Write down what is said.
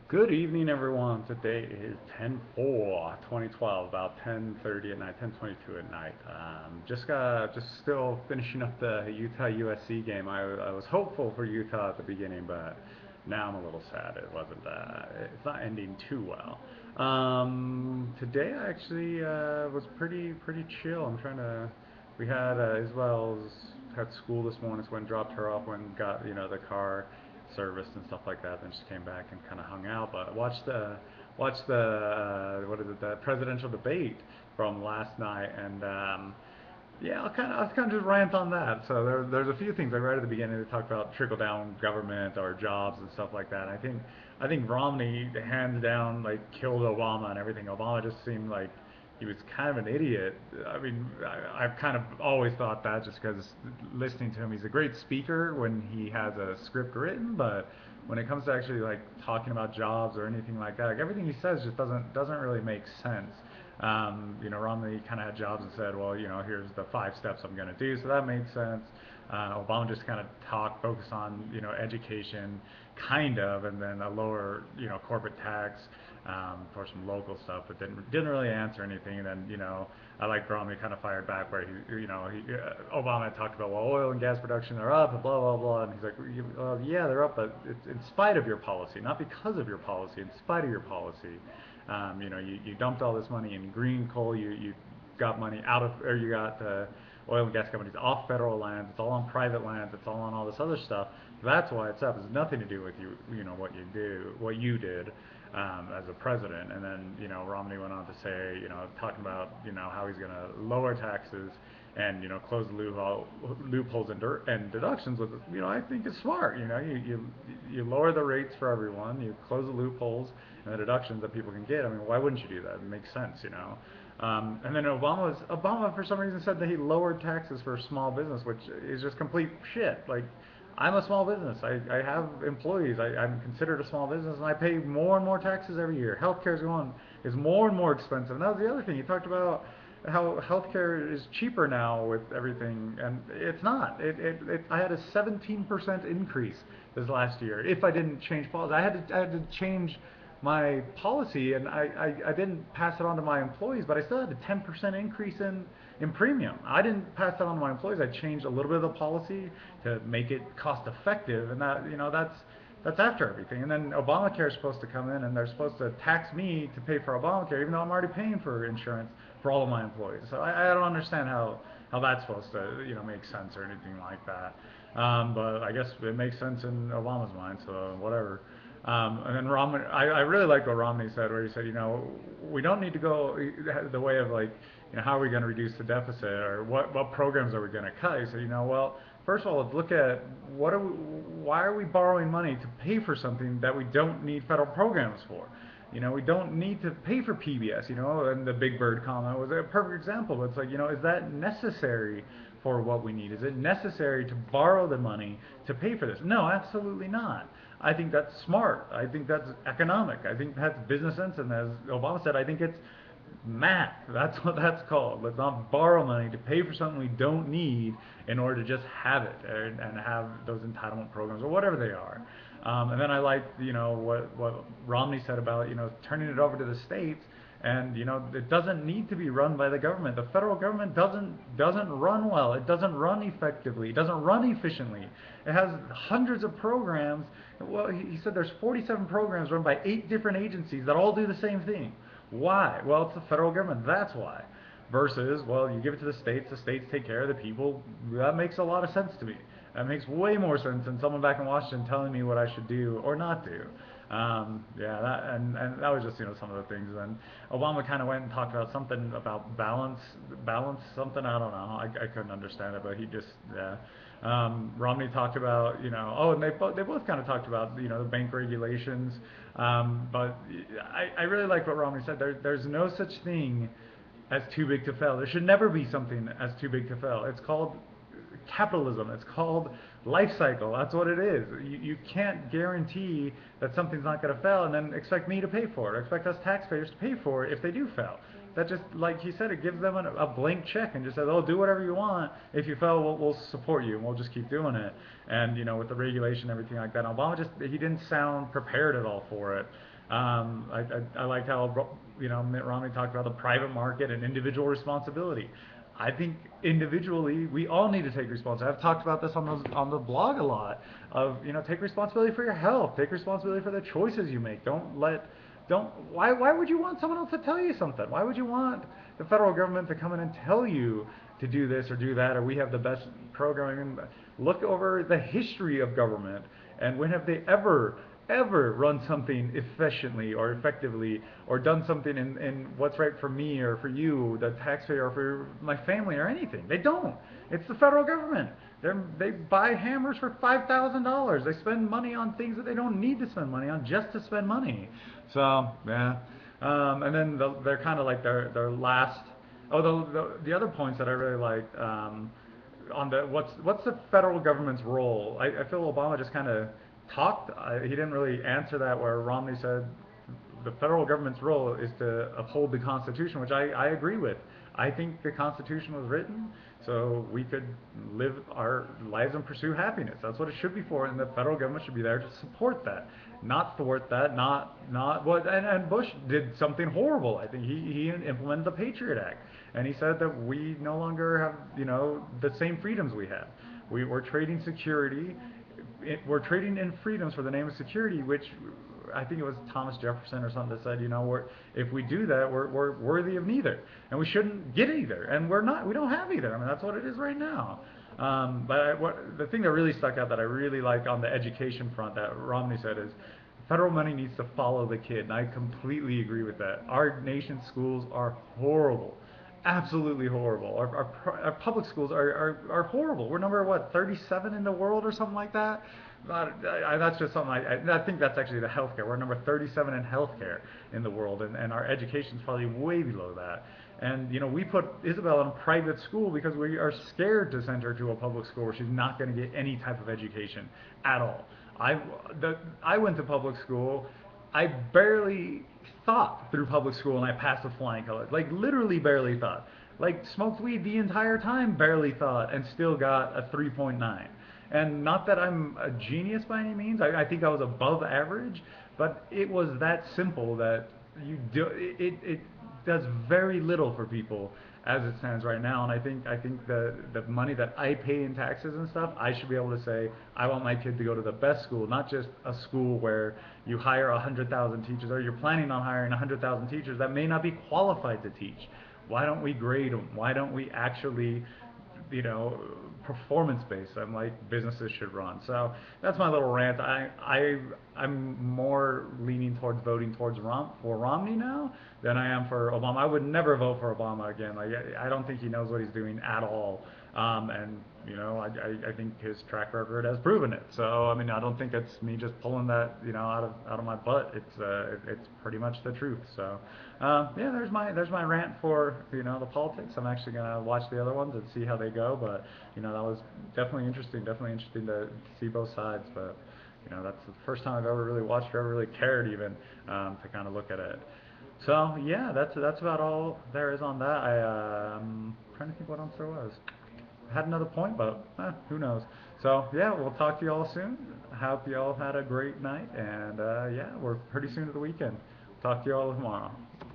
Good evening, everyone. Today is 10/4/2012, about 10:30 at night, 10:22 at night. Just still finishing up the Utah USC game. I was hopeful for Utah at the beginning, but now I'm a little sad. It's not ending too well. Today I actually was pretty chill. We had Isabel's had school this morning, so went and dropped her off, went and got the car serviced and stuff like that. Then just came back and kind of hung out. But watched the what is it, the presidential debate from last night, and yeah, I'll kind of just rant on that. So there's a few things like right at the beginning they talked about trickle down government or jobs and stuff like that. I think Romney hands down like killed Obama and everything. Obama just seemed like he was kind of an idiot. I mean, I've kind of always thought that just because listening to him, he's a great speaker when he has a script written, but when it comes to actually like talking about jobs or anything like everything he says just doesn't really make sense. Romney kind of had jobs and said, well, here's the 5 steps I'm going to do, so that made sense. Obama just kind of focused on, education, kind of, and then a lower, corporate tax for some local stuff, but didn't really answer anything. And then, I like Romney kind of fired back where Obama had talked about, well, oil and gas production are up, and blah blah blah, and he's like, yeah, they're up, but it's in spite of your policy, not because of your policy, in spite of your policy. You dumped all this money in green coal. You got money out of, or you got oil and gas companies off federal lands. It's all on private lands. It's all on all this other stuff. That's why it's up. It's nothing to do with you. What you did as a president. And then Romney went on to say, talking about how he's going to lower taxes and close the loopholes and deductions with I think is smart. You lower the rates for everyone, you close the loopholes and the deductions that people can get. I mean, why wouldn't you do that? It makes sense. And then Obama for some reason said that he lowered taxes for small business, which is just complete shit. Like, I'm a small business. I have employees. I'm considered a small business, and I pay more and more taxes every year. Healthcare is more and more expensive. And that was the other thing. He talked about how healthcare is cheaper now with everything, and it's not. I had a 17% increase this last year if I didn't change policy. I had to change my policy, and I didn't pass it on to my employees, but I still had a 10% increase in premium. I didn't pass that on to my employees. I changed a little bit of the policy to make it cost effective, and that's after everything. And then Obamacare is supposed to come in, and they're supposed to tax me to pay for Obamacare, even though I'm already paying for insurance for all of my employees. So I don't understand how that's supposed to make sense or anything like that. But I guess it makes sense in Obama's mind, so whatever. And then Romney, I really like what Romney said, where he said, we don't need to go the way of like, how are we going to reduce the deficit, or what programs are we going to cut? He said, well, first of all, let's look at why are we borrowing money to pay for something that we don't need federal programs for? We don't need to pay for PBS, and the Big Bird comment was a perfect example. It's like, is that necessary for what we need? Is it necessary to borrow the money to pay for this? No, absolutely not. I think that's smart. I think that's economic. I think that's business sense. And as Obama said, I think it's math. That's what that's called. Let's not borrow money to pay for something we don't need in order to just have it and have those entitlement programs or whatever they are. And then I like, what Romney said about, turning it over to the states. And it doesn't need to be run by the government. The federal government doesn't run well. It doesn't run effectively. It doesn't run efficiently. It has hundreds of programs. Well, he said there's 47 programs run by 8 different agencies that all do the same thing. Why? Well, it's the federal government. That's why. Versus, well, you give it to the states take care of the people. That makes a lot of sense to me. That makes way more sense than someone back in Washington telling me what I should do or not do. Yeah, and that was just some of the things. And Obama kind of went and talked about something about balance something. I don't know. I couldn't understand it, but he just yeah. Romney talked about and they both kind of talked about the bank regulations. But I really like what Romney said. There's no such thing as too big to fail. There should never be something as too big to fail. It's called capitalism. It's called life cycle. That's what it is. You can't guarantee that something's not going to fail and then expect me to pay for it, or expect us taxpayers to pay for it if they do fail. That just, like he said, it gives them a blank check and just says, oh, do whatever you want. If you fail, we'll support you and we'll just keep doing it. And with the regulation and everything like that, Obama he didn't sound prepared at all for it. I liked how Mitt Romney talked about the private market and individual responsibility. I think individually we all need to take responsibility. I've talked about this on the blog a lot. Of take responsibility for your health, take responsibility for the choices you make. Don't why would you want someone else to tell you something? Why would you want the federal government to come in and tell you to do this or do that, or we have the best programming? Look over the history of government, and when have they ever run something efficiently or effectively, or done something in what's right for me or for you, the taxpayer, or for my family or anything? They don't. It's the federal government. They buy hammers for $5,000. They spend money on things that they don't need to spend money on just to spend money. So yeah, and then they're kind of like their last. Oh, the other points that I really liked, on the what's the federal government's role? I feel Obama just kind of talked. He didn't really answer that. Where Romney said the federal government's role is to uphold the Constitution, which I agree with. I think the Constitution was written so we could live our lives and pursue happiness. That's what it should be for, and the federal government should be there to support that, not thwart that, not what. And Bush did something horrible. I think he implemented the Patriot Act, and he said that we no longer have the same freedoms we had. We're trading security. We're trading in freedoms for the name of security, which I think it was Thomas Jefferson or something that said, if we do that, we're worthy of neither, and we shouldn't get either, and we're not. We don't have either. I mean, that's what it is right now. But the thing that really stuck out that I really like on the education front that Romney said is federal money needs to follow the kid, and I completely agree with that. Our nation's schools are horrible. Absolutely horrible. Our public schools are horrible. We're number, what, 37 in the world or something like that? That's just something I think that's actually the healthcare. We're number 37 in healthcare in the world, and our education's probably way below that. And we put Isabel in private school because we are scared to send her to a public school where she's not going to get any type of education at all. I went to public school. I barely thought through public school, and I passed with flying colors. Like, literally barely thought. Like, smoked weed the entire time, barely thought, and still got a 3.9. And not that I'm a genius by any means. I think I was above average, but it was that simple that it does very little for people as it stands right now. And I think the money that I pay in taxes and stuff, I should be able to say I want my kid to go to the best school, not just a school where you hire 100,000 teachers, or you're planning on hiring 100,000 teachers that may not be qualified to teach. Why don't we grade them? Why don't we actually you know, performance based. I'm like businesses should run. So that's my little rant. I'm more leaning towards voting towards for Romney now than I am for Obama. I would never vote for Obama again. Like I don't think he knows what he's doing at all. And I think his track record has proven it. So I mean, I don't think it's me just pulling that out of my butt. It's pretty much the truth. So yeah, there's my rant for the politics. I'm actually gonna watch the other ones and see how they go. But that was definitely interesting. Definitely interesting to see both sides. But that's the first time I've ever really watched or ever really cared even to kind of look at it. So yeah, that's about all there is on that. I'm trying to think what else there was. Had another point, but who knows. So yeah, we'll talk to you all soon. Hope you all had a great night, and yeah, we're pretty soon to the weekend. Talk to you all tomorrow.